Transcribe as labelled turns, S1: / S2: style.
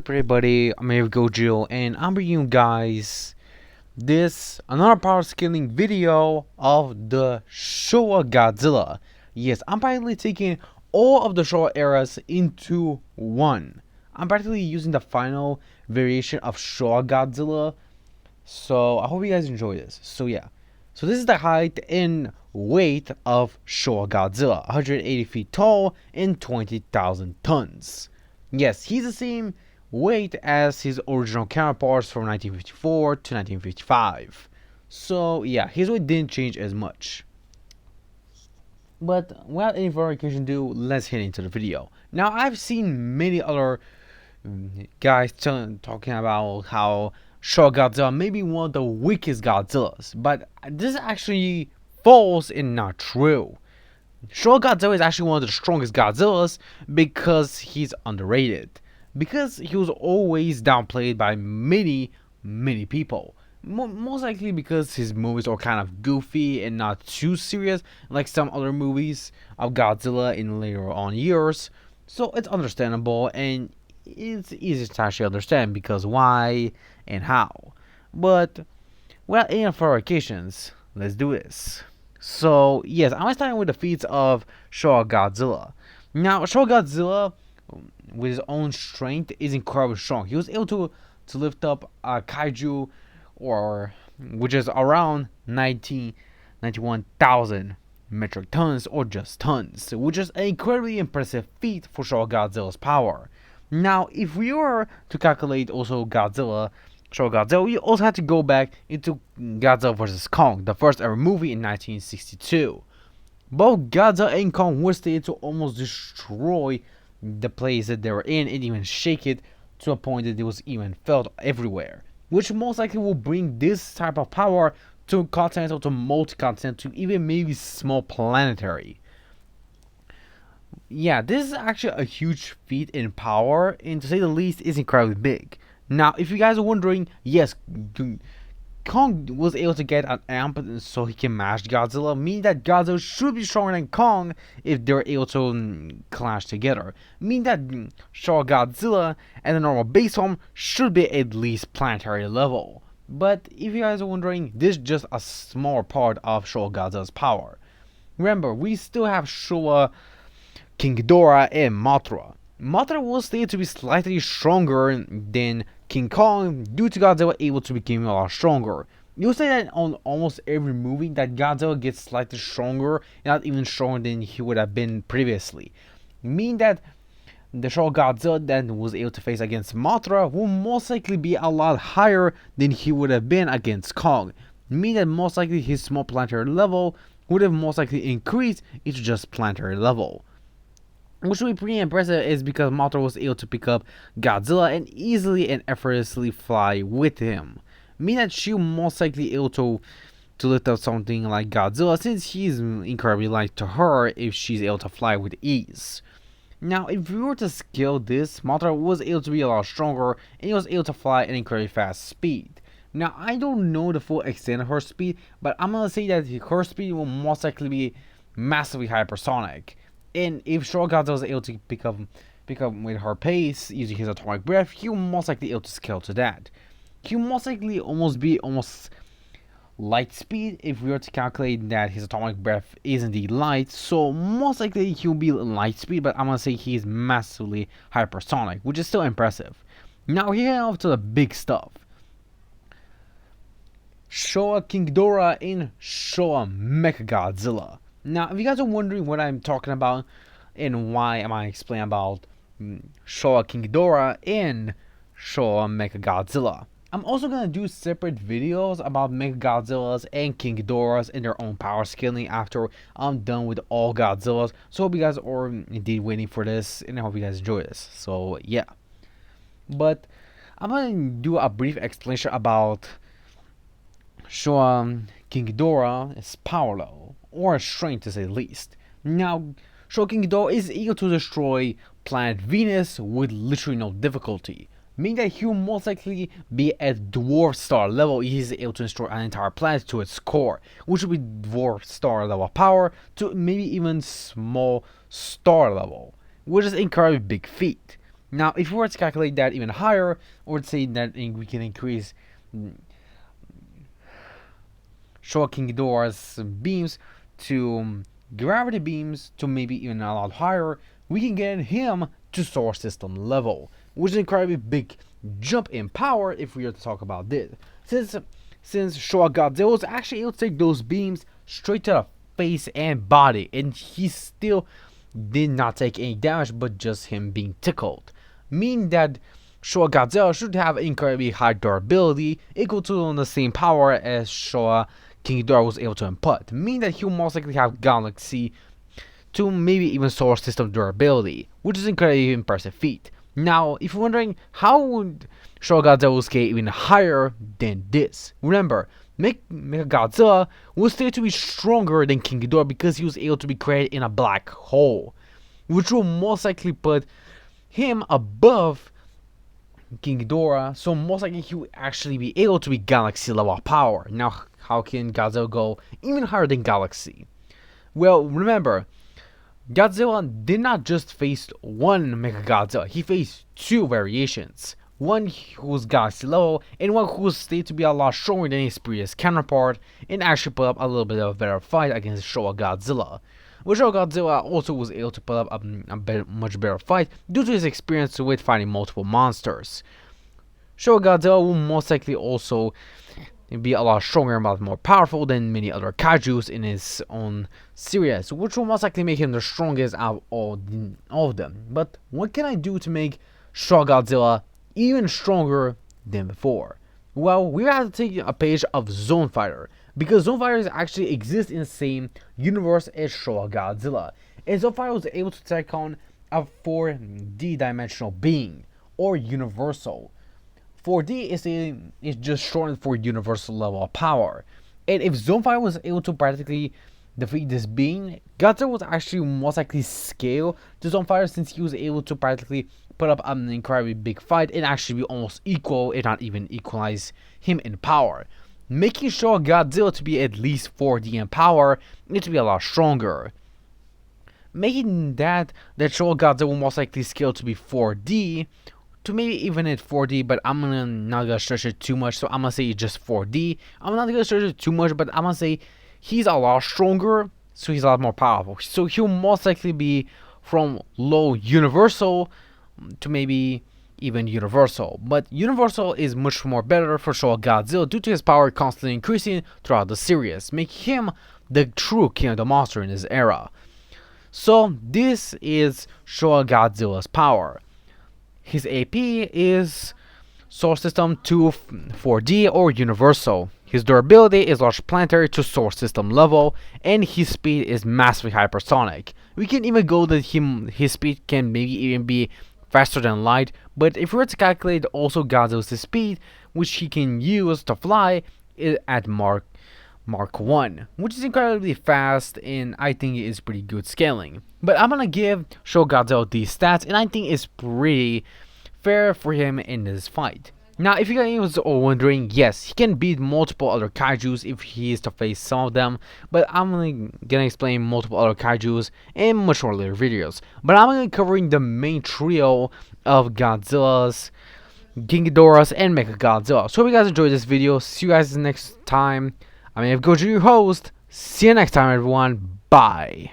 S1: up everybody, I'm here with Godzilla and I'm bringing you guys this another power scaling video of the Showa Godzilla. Yes, I'm practically taking all of the Showa eras into one. I'm practically using the final variation of Showa Godzilla. So I hope you guys enjoy this. So this is the height and weight of Showa Godzilla, 180 feet tall and 20,000 tons. Yes, he's the same weight as his original counterparts from 1954 to 1955. So yeah, his weight didn't change as much. But without any further ado, let's head into the video. Now I've seen many other guys talking about how Showa Godzilla may be one of the weakest Godzillas, but this is actually false and not true. Showa Godzilla is actually one of the strongest Godzillas because he's underrated. Because he was always downplayed by many people. Most likely because his movies are kind of goofy and not too serious like some other movies of Godzilla in later on years. So it's understandable and it's easy to actually understand because why and how. But, well, in for occasions, let's do this. So, yes, I'm starting with the feats of Showa Godzilla. Now, Showa Godzilla, with his own strength, is incredibly strong. He was able to lift up a kaiju, which is around 91,000 metric tons, or just tons, which is an incredibly impressive feat for Showa Godzilla's power. Now, if we were to calculate also Showa Godzilla, we also had to go back into Godzilla vs. Kong, the first ever movie in 1962. Both Godzilla and Kong were stated to almost destroy the place that they were in and even shake it to a point that it was even felt everywhere, which most likely will bring this type of power to continental, to multi-continental, to even maybe small planetary. Yeah, this is actually a huge feat in power, and to say the least, is incredibly big. Now, if you guys are wondering, yes, Kong was able to get an amp so he can match Godzilla, meaning that Godzilla should be stronger than Kong if they're able to clash together. Meaning that Showa Godzilla and the normal base form should be at least planetary level. But if you guys are wondering, this is just a small part of Showa Godzilla's power. Remember, we still have Showa, King Ghidorah, and Mothra. Mothra was stated to be slightly stronger than King Kong due to Godzilla able to become a lot stronger. You'll say that on almost every movie that Godzilla gets slightly stronger, not even stronger than he would have been previously. Meaning that the Showa Godzilla that was able to face against Mothra will most likely be a lot higher than he would have been against Kong. Meaning that most likely his small planetary level would have most likely increased into just planetary level. Which would be pretty impressive is because Mothra was able to pick up Godzilla and easily and effortlessly fly with him. Meaning that she was most likely able to lift up something like Godzilla since he's incredibly light to her if she's able to fly with ease. Now, if we were to scale this, Mothra was able to be a lot stronger and he was able to fly at an incredibly fast speed. Now, I don't know the full extent of her speed, but I'm gonna say that her speed will most likely be massively hypersonic. And if Showa Godzilla was able to pick up with her pace using his atomic breath, he will most likely able to scale to that. He will most likely be almost light speed if we were to calculate that his atomic breath is indeed light. So most likely he will be light speed, but I'm gonna say he is massively hypersonic, which is still impressive. Now here off to the big stuff. Showa King Ghidorah in Showa Mechagodzilla. Now, if you guys are wondering what I'm talking about and why am I explaining about Showa King Ghidorah in Showa Mechagodzilla, I'm also going to do separate videos about Mechagodzillas and King Ghidorahs and their own power scaling after I'm done with all Godzillas. So I hope you guys are indeed waiting for this and I hope you guys enjoy this. So yeah. But I'm going to do a brief explanation about Showa King Ghidorah's power level, or strength to say the least. Now, Showa King Ghidorah is able to destroy planet Venus with literally no difficulty, meaning that he will most likely be at dwarf star level. He is able to destroy an entire planet to its core, which would be dwarf star level power to maybe even small star level, which is an incredibly big feat. Now, if we were to calculate that even higher, or say that we can increase Showa King Ghidorah's beams to gravity beams to maybe even a lot higher, we can get him to solar system level, which is an incredibly big jump in power if we are to talk about this. Since Showa Godzilla was actually able to take those beams straight to the face and body, and he still did not take any damage, but just him being tickled, meaning that Showa Godzilla should have incredibly high durability, equal to the same power as Showa King Ghidorah was able to input, meaning that he'll most likely have galaxy to maybe even solar system durability, which is an incredibly impressive feat. Now, if you're wondering how would Showa Godzilla scale even higher than this, remember, Mechagodzilla was stated to be stronger than King Ghidorah because he was able to be created in a black hole, which will most likely put him above King Ghidorah, so most likely he will actually be able to be galaxy level power. Now, how can Godzilla go even higher than galaxy? Well, remember, Godzilla did not just face one Mechagodzilla, he faced two variations. One who was galaxy level, and one who was stated to be a lot stronger than his previous counterpart, and actually put up a little bit of a better fight against Showa Godzilla. But Showa Godzilla also was able to put up a much better fight due to his experience with fighting multiple monsters. Showa Godzilla will most likely also be a lot stronger and a lot more powerful than many other kaijus in his own series, which will most likely make him the strongest out of all of them. But what can I do to make Showa Godzilla even stronger than before? Well, we have to take a page of Zone Fighter, because Zone Fighters actually exist in the same universe as Showa Godzilla, and Zone Fighter was able to take on a 4D dimensional being, or universal. 4D is just shortened for universal level of power, and if Zone Fighter was able to practically defeat this being, Godzilla was actually most likely scale to Zone Fighter, since he was able to practically put up an incredibly big fight and actually be almost equal, if not even equalize him in power, making sure Godzilla to be at least 4D in power and to be a lot stronger. Making that Showa Godzilla will most likely scale to be 4D, to maybe even at 4D, but not gonna stretch it too much, so I'm gonna say just 4D. I'm not gonna stretch it too much, but I'm gonna say he's a lot stronger, so he's a lot more powerful. So he'll most likely be from low universal to maybe even universal, but universal is much more better for Showa Godzilla due to his power constantly increasing throughout the series, making him the true king of the monster in his era. So this is Showa Godzilla's power. His AP is Solar System to 4D or Universal. His durability is large planetary to Solar System level, and his speed is massively hypersonic. We can even go that his speed can maybe even be faster than light, but if we were to calculate also Godzilla's speed, which he can use to fly, is at Mark 1, which is incredibly fast, and I think it is pretty good scaling. But I'm gonna give Showa Godzilla these stats, and I think it's pretty fair for him in this fight. Now, if you guys was wondering, yes, he can beat multiple other kaijus if he is to face some of them, but I'm gonna explain multiple other kaijus in much more later videos. But I'm gonna be covering the main trio of Godzilla's, King Ghidorah's, and Mechagodzilla. So if you guys enjoyed this video, see you guys next time. I'm Gojo, your host. See you next time, everyone. Bye.